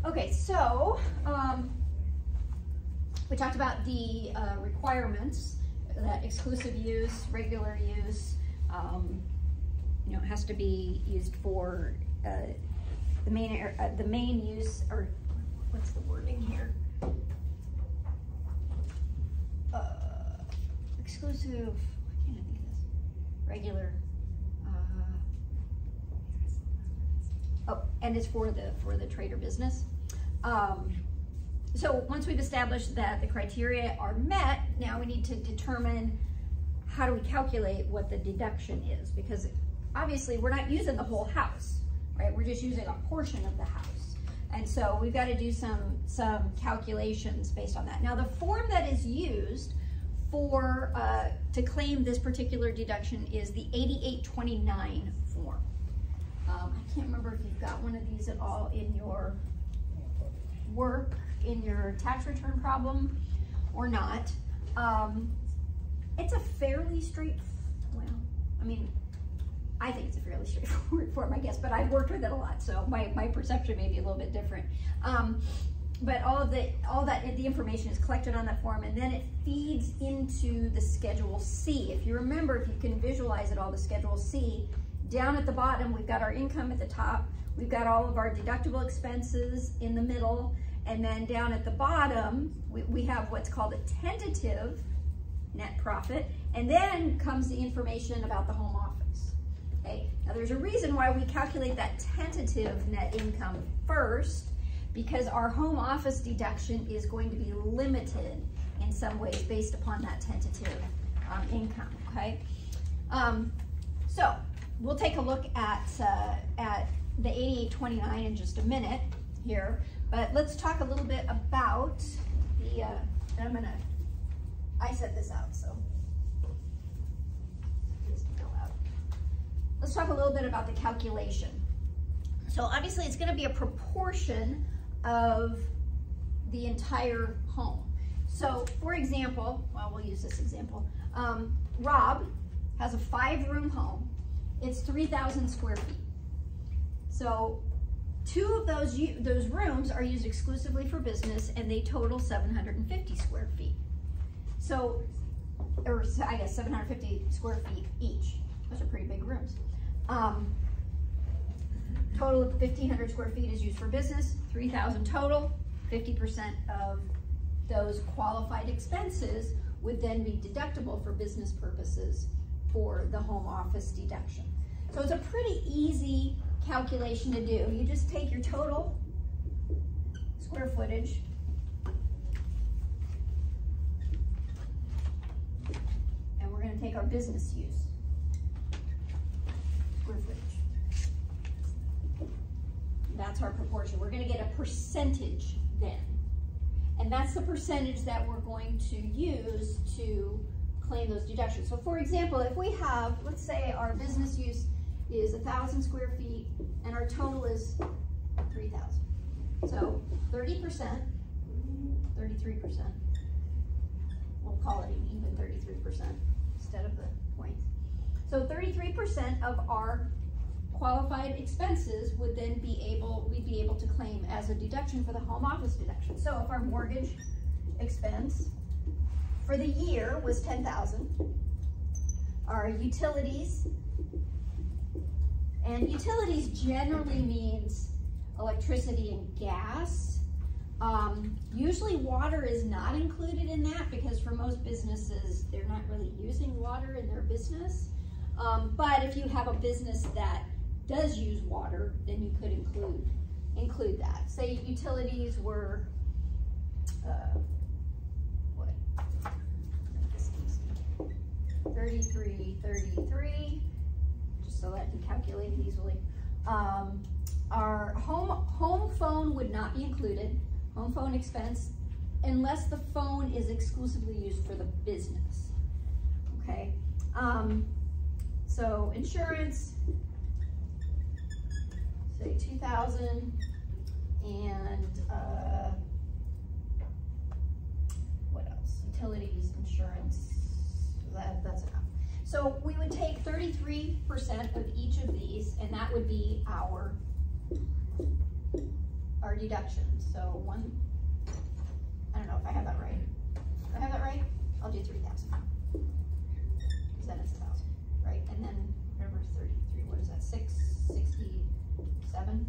Okay, so we talked about the requirements, that exclusive use, regular use, you know, it has to be used for the main use, or what's the wording here? Exclusive, I can't think of this. Regular. Oh, and it's for the trade or business. So once we've established that the criteria are met, now we need to determine how do we calculate what the deduction is, because obviously we're not using the whole house, right? We're just using a portion of the house. And so we've got to do some calculations based on that. Now the form that is used for to claim this particular deduction is the 8829 form. I can't remember if you've got one of these at all in your work, in your tax return problem or not. It's a fairly well, I mean, I think it's a fairly straightforward form, I guess, but I've worked with it a lot, so my perception may be a little bit different. But all that the information is collected on that form, and then it feeds into the Schedule C. If you remember, if you can visualize it all, the Schedule C, down at the bottom, we've got our income at the top, we've got all of our deductible expenses in the middle, and then down at the bottom, we have what's called a tentative net profit, and then comes the information about the home office. Okay, now there's a reason why we calculate that tentative net income first, because our home office deduction is going to be limited in some ways based upon that tentative income, okay? So we'll take a look at the 8829 in just a minute here, but let's talk a little bit about the, I set this out, so let's talk a little bit about the calculation. So obviously it's going to be a proportion of the entire home. So for example, well, we'll use this example. Rob has a 5-room home. It's 3,000 square feet. So 2 of those rooms are used exclusively for business, and they total 750 square feet. So, or I guess 750 square feet each. Those are pretty big rooms. Total of 1,500 square feet is used for business, 3,000 total. 50% of those qualified expenses would then be deductible for business purposes for the home office deduction. So it's a pretty easy calculation to do. You just take your total square footage and we're going to take our business use square footage. That's our proportion. We're going to get a percentage then. And that's the percentage that we're going to use to claim those deductions. So for example, if we have, let's say our business use is 1,000 square feet and our total is 3,000. So 30%, 33%, we'll call it an even 33% instead of the points. So 33% of our qualified expenses would then we'd be able to claim as a deduction for the home office deduction. So if our mortgage expense for the year was 10,000, our utilities, and utilities generally means electricity and gas. Usually water is not included in that because for most businesses, they're not really using water in their business. But if you have a business that does use water, then you could include that. Say utilities were, what? Make this easy. 33, just so that I can calculate it easily. Our home phone would not be included, home phone expense, unless the phone is exclusively used for the business. Okay. So insurance, say 2,000, and what else? Utilities, insurance, that's enough. So we would take 33% of each of these, and that would be our our deductions. So I don't know if I have that right. Do I have that right? I'll do 3,000. Because then it's 1,000, right? And then whatever 33, what is that? 667,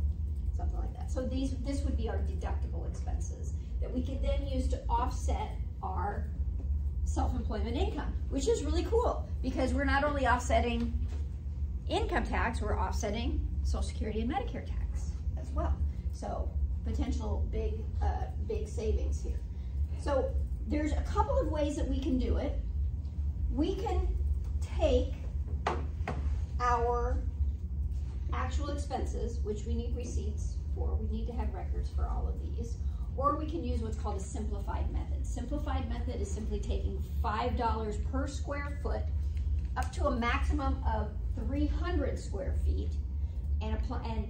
something like that. So this would be our deductible expenses that we could then use to offset our self-employment income, which is really cool because we're not only offsetting income tax, we're offsetting Social Security and Medicare tax as well. So potential big savings here. So there's a couple of ways that we can do it. We can take our actual expenses, which we need receipts for. We need to have records for all of these. Or we can use what's called a simplified method. Simplified method is simply taking $5 per square foot up to a maximum of 300 square feet and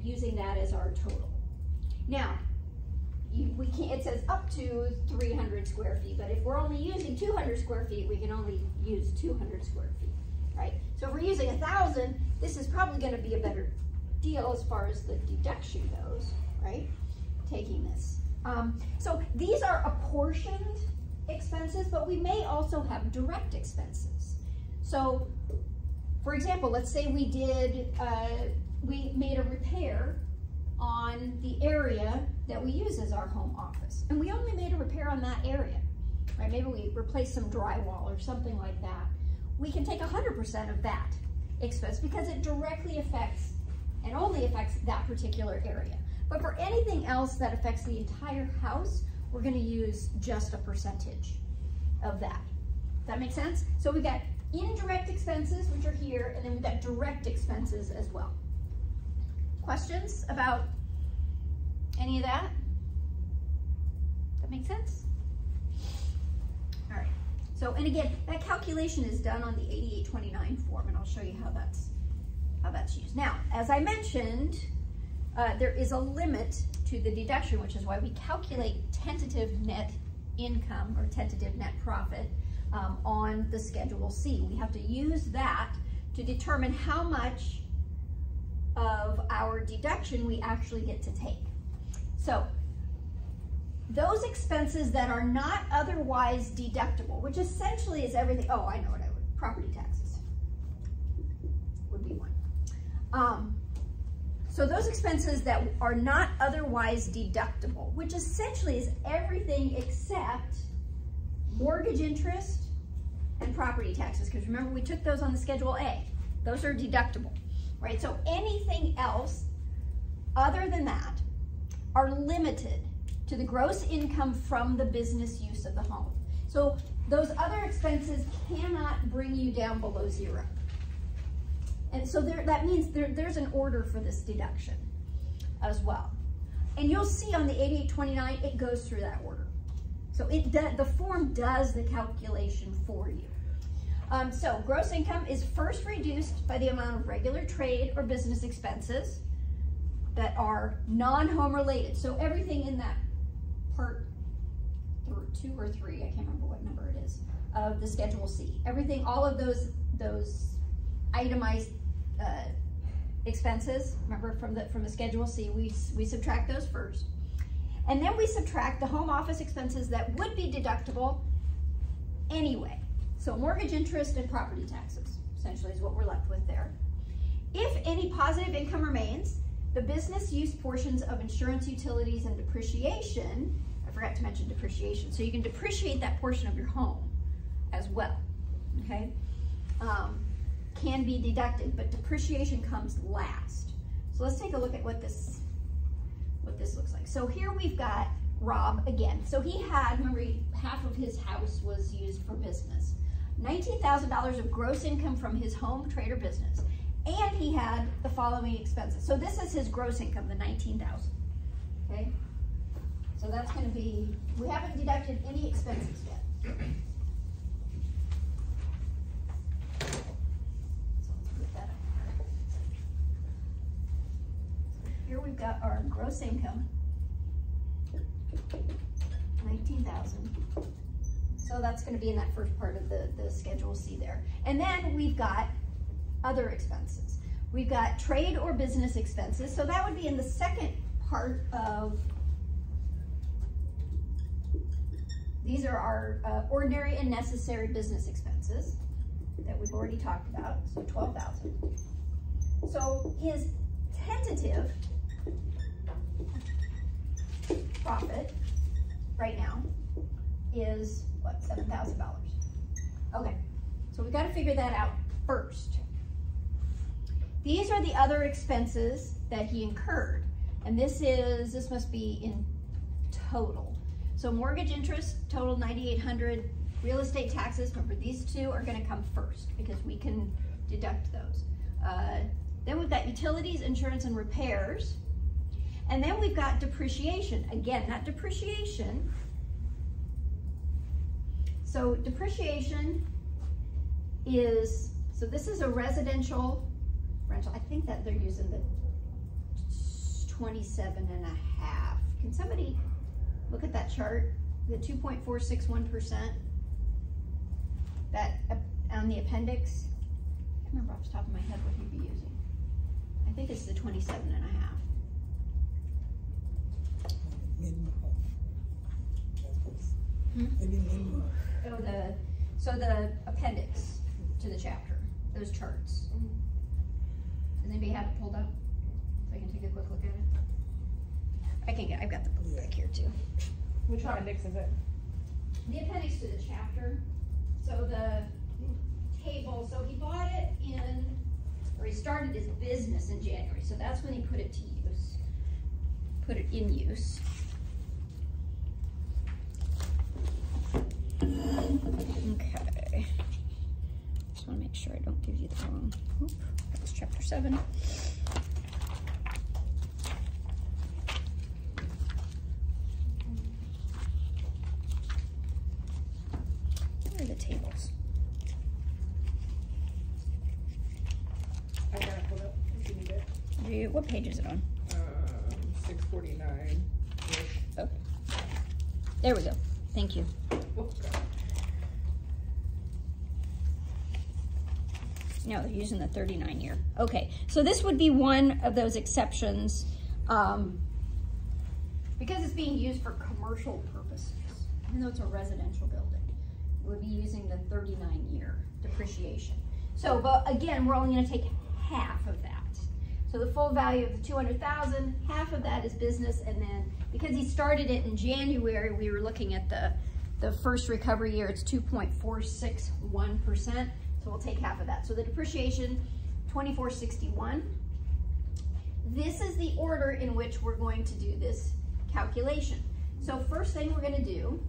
using that as our total. Now, we can't, it says up to 300 square feet, but if we're only using 200 square feet, we can only use 200 square feet, right? So if we're using 1,000, this is probably going to be a better deal as far as the deduction goes, right? Taking this. So these are apportioned expenses, but we may also have direct expenses. So, for example, let's say we made a repair on the area that we use as our home office, and we only made a repair on that area, right? Maybe we replaced some drywall or something like that. We can take 100% of that expense because it directly affects and only affects that particular area. But for anything else that affects the entire house, we're going to use just a percentage of that. Does that make sense? So we got indirect expenses, which are here, and then we've got direct expenses as well. Questions about any of that? That make sense? All right. So, and again, that calculation is done on the 8829 form, and I'll show you how that's used. Now, as I mentioned, there is a limit to the deduction, which is why we calculate tentative net income or tentative net profit on the Schedule C. We have to use that to determine how much of our deduction we actually get to take. So those expenses that are not otherwise deductible, which essentially is everything, oh, I know what I would, property taxes would be one. So those expenses that are not otherwise deductible, which essentially is everything except mortgage interest and property taxes, because remember we took those on the Schedule A. Those are deductible, right? So anything else other than that are limited to the gross income from the business use of the home. So those other expenses cannot bring you down below zero. And so that means there's an order for this deduction as well. And you'll see on the 8829, it goes through that order. So the form does the calculation for you. So gross income is first reduced by the amount of regular trade or business expenses that are non-home related. So everything in that part 2 or 3, I can't remember what number it is, of the Schedule C. Everything, all of those itemized expenses, remember from the Schedule C, we subtract those first. And then we subtract the home office expenses that would be deductible anyway. So mortgage interest and property taxes, essentially, is what we're left with there. If any positive income remains, the business use portions of insurance, utilities, and depreciation, I forgot to mention depreciation, so you can depreciate that portion of your home as well, okay? Can be deducted, but depreciation comes last. So let's take a look at what this looks like. So here we've got Rob again. So he had, remember, half of his house was used for business. $19,000 of gross income from his home, trade, or business. And he had the following expenses. So this is his gross income, the $19,000, okay? So that's gonna be, we haven't deducted any expenses yet. Here we've got our gross income, 19,000. So that's going to be in that first part of the Schedule C there. And then we've got other expenses. We've got trade or business expenses. So that would be in the second part of these are our ordinary and necessary business expenses that we've already talked about, so 12,000. So his tentative profit right now is what, $7,000. Okay, so we've got to figure that out first. These are the other expenses that he incurred, and this must be in total. So mortgage interest total $9,800. Real estate taxes, remember these two are going to come first because we can deduct those. Then we've got utilities, insurance, and repairs. And then we've got depreciation. Again, that depreciation. So depreciation is, so this is a residential rental. I think that they're using the 27.5. Can somebody look at that chart? The 2.461%. That on the appendix. I can't remember off the top of my head what he'd be using. I think it's the 27.5. So the appendix to the chapter, those charts. Does anybody have it pulled up? So I can take a quick look at it. I've got the book back here too. Which appendix is it? The appendix to the chapter. So the table, so he bought it in, or he started his business in January. So that's when he put it to use, put it in use. Okay. Just want to make sure I don't give you the wrong. Oop, that was chapter 7. Where are the tables? I got it pulled up if you need it. What page is it on? 649. Oh, there we go. Thank you. Oh, God. No, they're using the 39 year. Okay, so this would be one of those exceptions because it's being used for commercial purposes, even though it's a residential building. It would be using the 39 year depreciation. So, but again, we're only gonna take half of that. So the full value of the 200,000, half of that is business, and then because he started it in January, we were looking at the first recovery year, it's 2.461%. So we'll take half of that. So the depreciation, 2461. This is the order in which we're going to do this calculation. So first thing we're gonna do,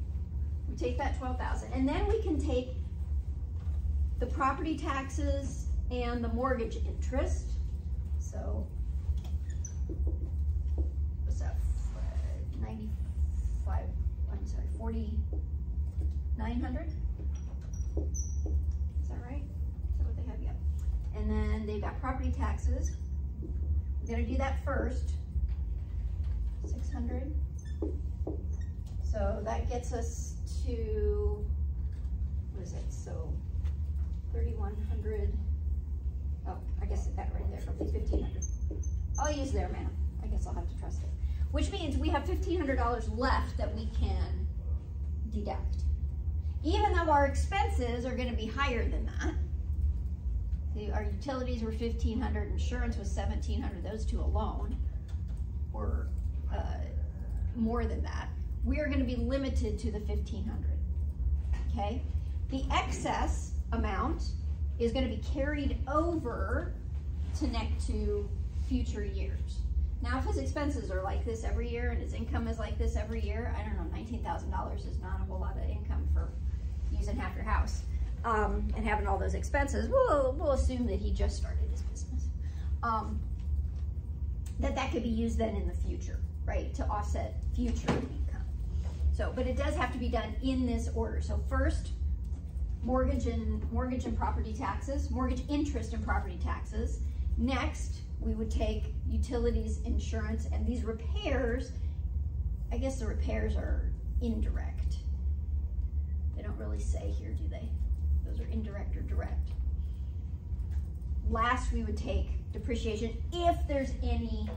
we take that 12,000, and then we can take the property taxes and the mortgage interest. So what's that? 95, I'm sorry, 4,900? Is that right? Is that what they have? Yep. And then they've got property taxes. We're gonna do that first. 600. So that gets us to, what is it? So 3,100. Oh, I guess that right there, 1,500. I'll use their math. I guess I'll have to trust it. Which means we have $1,500 left that we can deduct. Even though our expenses are going to be higher than that. See, our utilities were $1,500, insurance was $1,700. Those two alone were more than that. We are going to be limited to the $1,500. Okay, the excess amount is going to be carried over to future years. Now, if his expenses are like this every year and his income is like this every year, I don't know, $19,000 is not a whole lot of income for using half your house and having all those expenses. We'll assume that he just started his business. That could be used then in the future, right, to offset future income. So, but it does have to be done in this order. So first, mortgage and property taxes, mortgage interest and property taxes. Next, we would take utilities, insurance, and these repairs. I guess the repairs are indirect. They don't really say here, do they? Those are indirect or direct. Last, we would take depreciation if there's any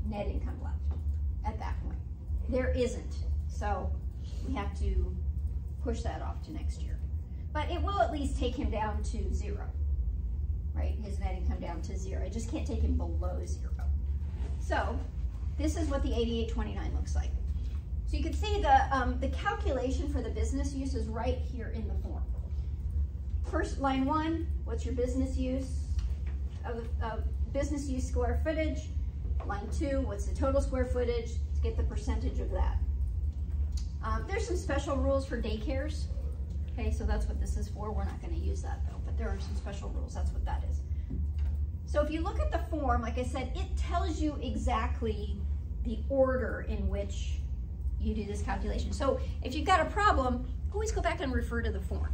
net income left at that point. There isn't. So we have to push that off to next year. But it will at least take him down to 0, right? His net income down to 0. It just can't take him below 0. So this is what the 8829 looks like. So you can see the calculation for the business use is right here in the form. First, line 1, what's your business use of business use square footage? Line 2, what's the total square footage? To get the percentage of that. There's some special rules for daycares. Okay, so that's what this is for. We're not going to use that though, but there are some special rules. That's what that is. So if you look at the form, like I said, it tells you exactly the order in which you do this calculation. So if you've got a problem, always go back and refer to the form.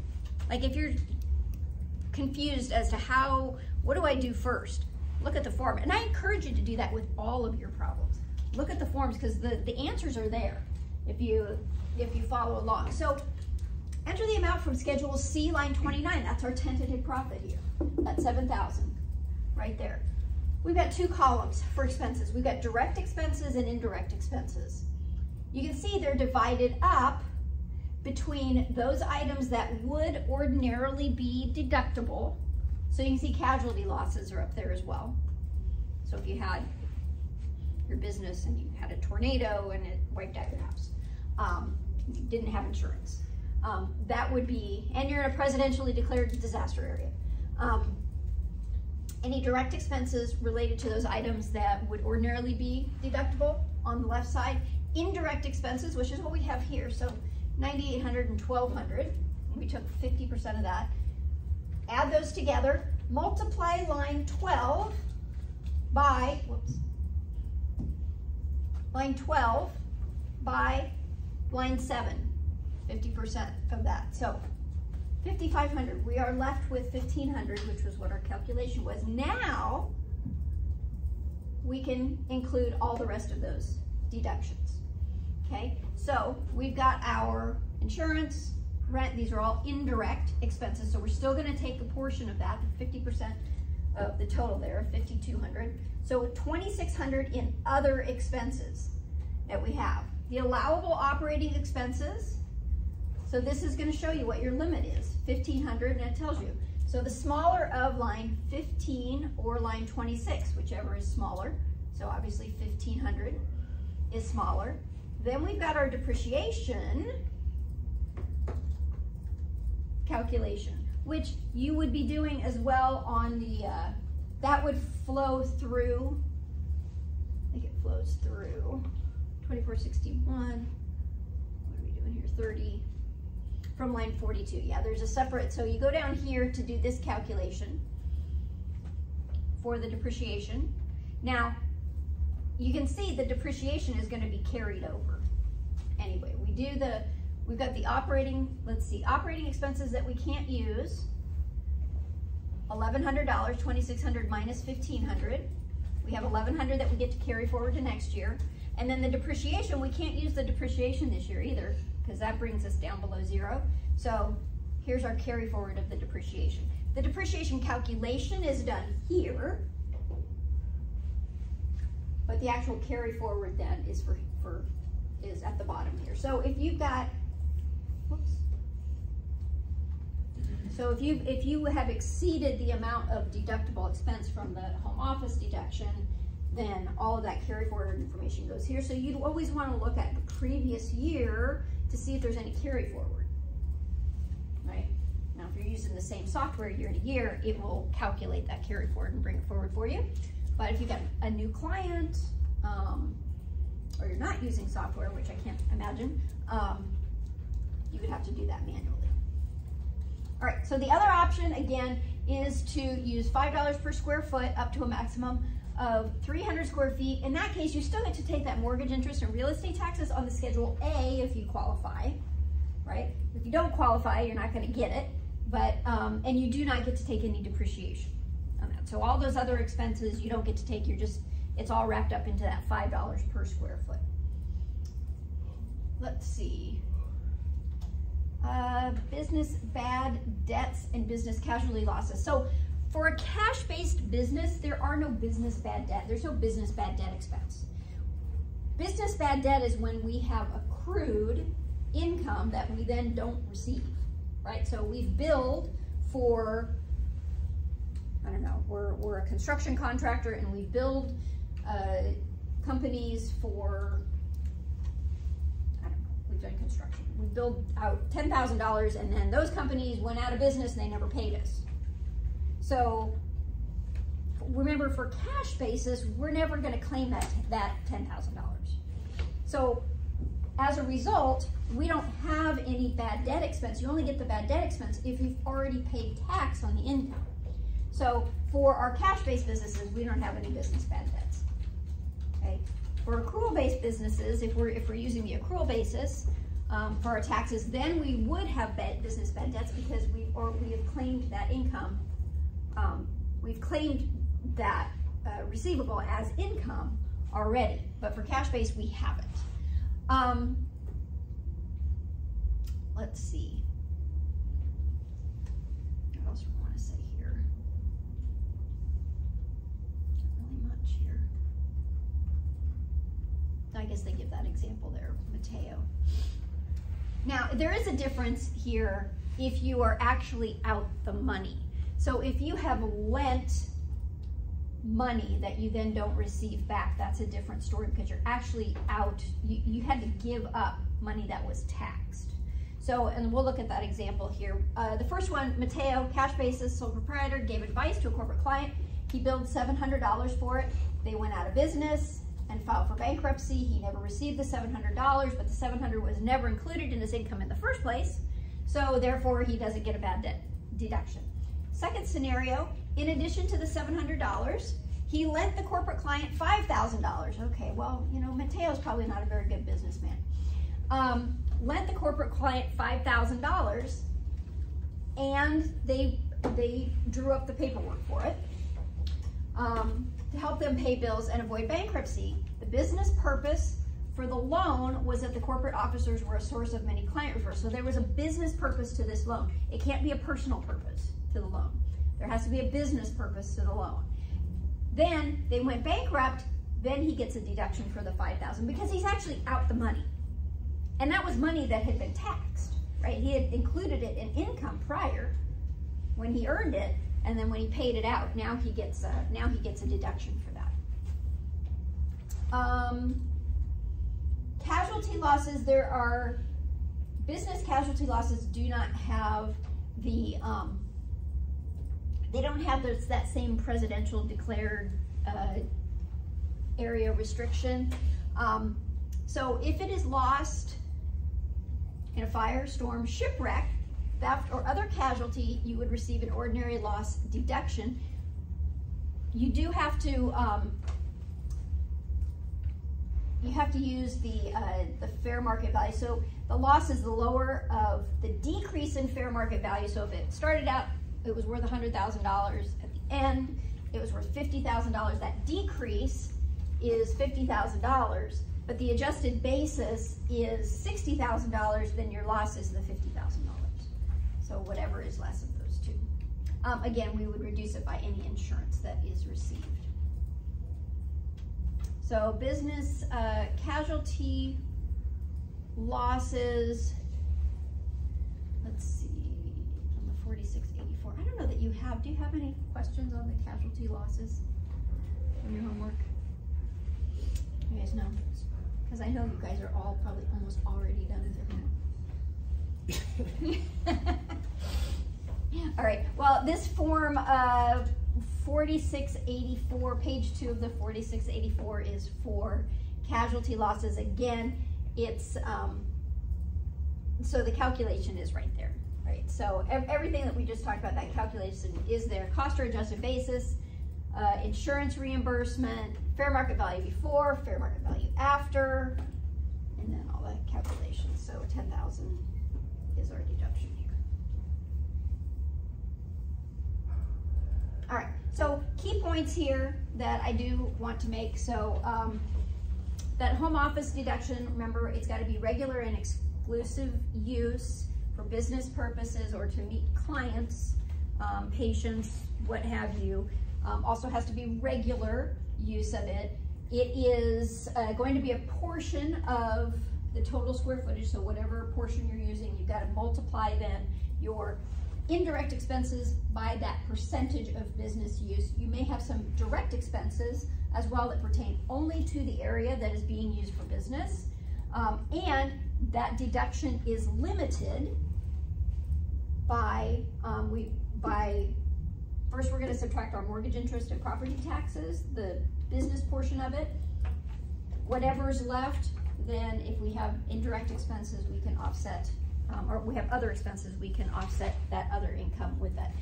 Like if you're confused as to what do I do first? Look at the form. And I encourage you to do that with all of your problems. Look at the forms because the answers are there if you follow along. So enter the amount from Schedule C, line 29. That's our tentative profit here. That's 7,000 right there. We've got 2 columns for expenses. We've got direct expenses and indirect expenses. You can see they're divided up between those items that would ordinarily be deductible. So you can see casualty losses are up there as well. So if you had your business and you had a tornado and it wiped out your house, you didn't have insurance, that would be, and you're in a presidentially declared disaster area. Any direct expenses related to those items that would ordinarily be deductible on the left side. Indirect expenses, which is what we have here, so 9,800 and 1,200. We took 50% of that. Add those together, multiply line 12 by, line 12 by line 7, 50% of that. So 5,500, we are left with 1,500, which was what our calculation was. Now we can include all the rest of those deductions. Okay, so we've got our insurance, rent, these are all indirect expenses, so we're still going to take a portion of that, 50% of the total there, 5,200. So 2,600 in other expenses that we have. The allowable operating expenses, so this is going to show you what your limit is, 1,500, and it tells you. So the smaller of line 15 or line 26, whichever is smaller, so obviously 1,500 is smaller. Then we've got our depreciation calculation, which you would be doing as well on the, that would flow through, I think it flows through 2461, what are we doing here, 30, from line 42. Yeah, there's a separate, so you go down here to do this calculation for the depreciation. Now, you can see the depreciation is going to be carried over. Anyway, we've got the operating, let's see, operating expenses that we can't use, $1,100, 2,600 minus 1,500. We have 1,100 that we get to carry forward to next year. And then the depreciation, we can't use the depreciation this year either, because that brings us down below 0. So here's our carry forward of the depreciation. The depreciation calculation is done here, but the actual carry forward then is is at the bottom here. So if you've got, whoops. So if you have exceeded the amount of deductible expense from the home office deduction, then all of that carry forward information goes here. So you'd always want to look at the previous year to see if there's any carry forward, right? Now, if you're using the same software year to year, it will calculate that carry forward and bring it forward for you. But if you've got a new client, or you're not using software, which I can't imagine, you would have to do that manually. All right, so the other option, again, is to use $5 per square foot up to a maximum of 300 square feet. In that case, you still get to take that mortgage interest and real estate taxes on the Schedule A if you qualify, right? If you don't qualify, you're not going to get it, but, and you do not get to take any depreciation on that. So all those other expenses you don't get to take, it's all wrapped up into that $5 per square foot. Let's see. Business bad debts and business casualty losses. So for a cash-based business, there are no business bad debt. There's no business bad debt expense. Business bad debt is when we have accrued income that we then don't receive, right? So we've billed for, I don't know, we're a construction contractor and we billed companies for, I don't know, we've done construction. We billed out $10,000 and then those companies went out of business and they never paid us. So remember, for cash basis, we're never going to claim that $10,000. So as a result, we don't have any bad debt expense. You only get the bad debt expense if you've already paid tax on the income. So for our cash-based businesses, we don't have any business bad debts. Okay. For accrual-based businesses, if we're using the accrual basis for our taxes, then we would have business bad debts because we have claimed that income. We've claimed that receivable as income already, but for cash-based, we haven't. Let's see. What else do we want to say here? Not really much here. I guess they give that example there, Mateo. Now, there is a difference here if you are actually out the money. So if you have lent money that you then don't receive back, that's a different story because you're actually out, you had to give up money that was taxed. So, and we'll look at that example here. The first one, Mateo, cash basis, sole proprietor, gave advice to a corporate client. He billed $700 for it. They went out of business and filed for bankruptcy. He never received the $700, but the $700 was never included in his income in the first place. So therefore, he doesn't get a bad debt deduction. Second scenario, in addition to the $700, he lent the corporate client $5,000. Okay, well, you know, Mateo's probably not a very good businessman. Lent the corporate client $5,000 and they drew up the paperwork for it to help them pay bills and avoid bankruptcy. The business purpose for the loan was that the corporate officers were a source of many client referrals. So there was a business purpose to this loan. It can't be a personal purpose to the loan. There has to be a business purpose to the loan. Then they went bankrupt, then he gets a deduction for the $5,000 because he's actually out the money. And that was money that had been taxed, right? He had included it in income prior when he earned it, and then when he paid it out, now he gets a deduction for that. Casualty losses, there are business casualty losses do not have the they don't have that same presidential declared area restriction. So if it is lost in a fire, storm, shipwreck, theft, or other casualty, you would receive an ordinary loss deduction. You do have to use the fair market value. So the loss is the lower of the decrease in fair market value. So if it started out, it was worth $100,000. At the end, it was worth $50,000. That decrease is $50,000. But the adjusted basis is $60,000, then your loss is the $50,000. So whatever is less of those two. Again, we would reduce it by any insurance that is received. So business casualty losses, let's see, on the 4684. I don't know that you have, do you have any questions on the casualty losses from your homework? You guys know? Because I know you guys are all probably almost already done with your homework. All right, well, this form 4684, page 2 of the 4684 is for casualty losses. Again, it's, so the calculation is right there, right? So everything that we just talked about, that calculation is there. Cost or adjusted basis, insurance reimbursement, fair market value before, fair market value after, and then all the calculations. So 10,000 is our deduction here. All right, so key points here that I do want to make. So that home office deduction, remember, it's got to be regular and exclusive use for business purposes or to meet clients, patients, what have you. Also has to be regular use of it. It is going to be a portion of the total square footage, so whatever portion you're using, you've got to multiply then your indirect expenses by that percentage of business use. You may have some direct expenses as well that pertain only to the area that is being used for business. And that deduction is limited by, first we're going to subtract our mortgage interest and property taxes, the business portion of it. Whatever's left, then if we have indirect expenses, we can offset, or we have other expenses, we can offset that other income with that.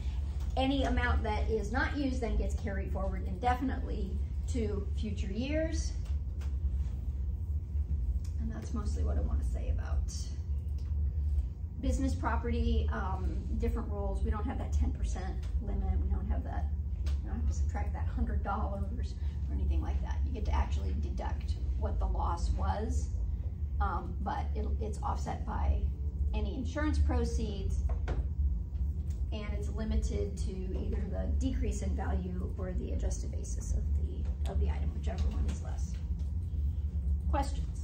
Any amount that is not used then gets carried forward indefinitely to future years. And that's mostly what I want to say about business property. Different rules. We don't have that 10% limit. We don't have that, you don't have to subtract that $100 or anything like that. You get to actually deduct what the loss was, but it's offset by any insurance proceeds, and it's limited to either the decrease in value or the adjusted basis of the item, whichever one is less. Questions?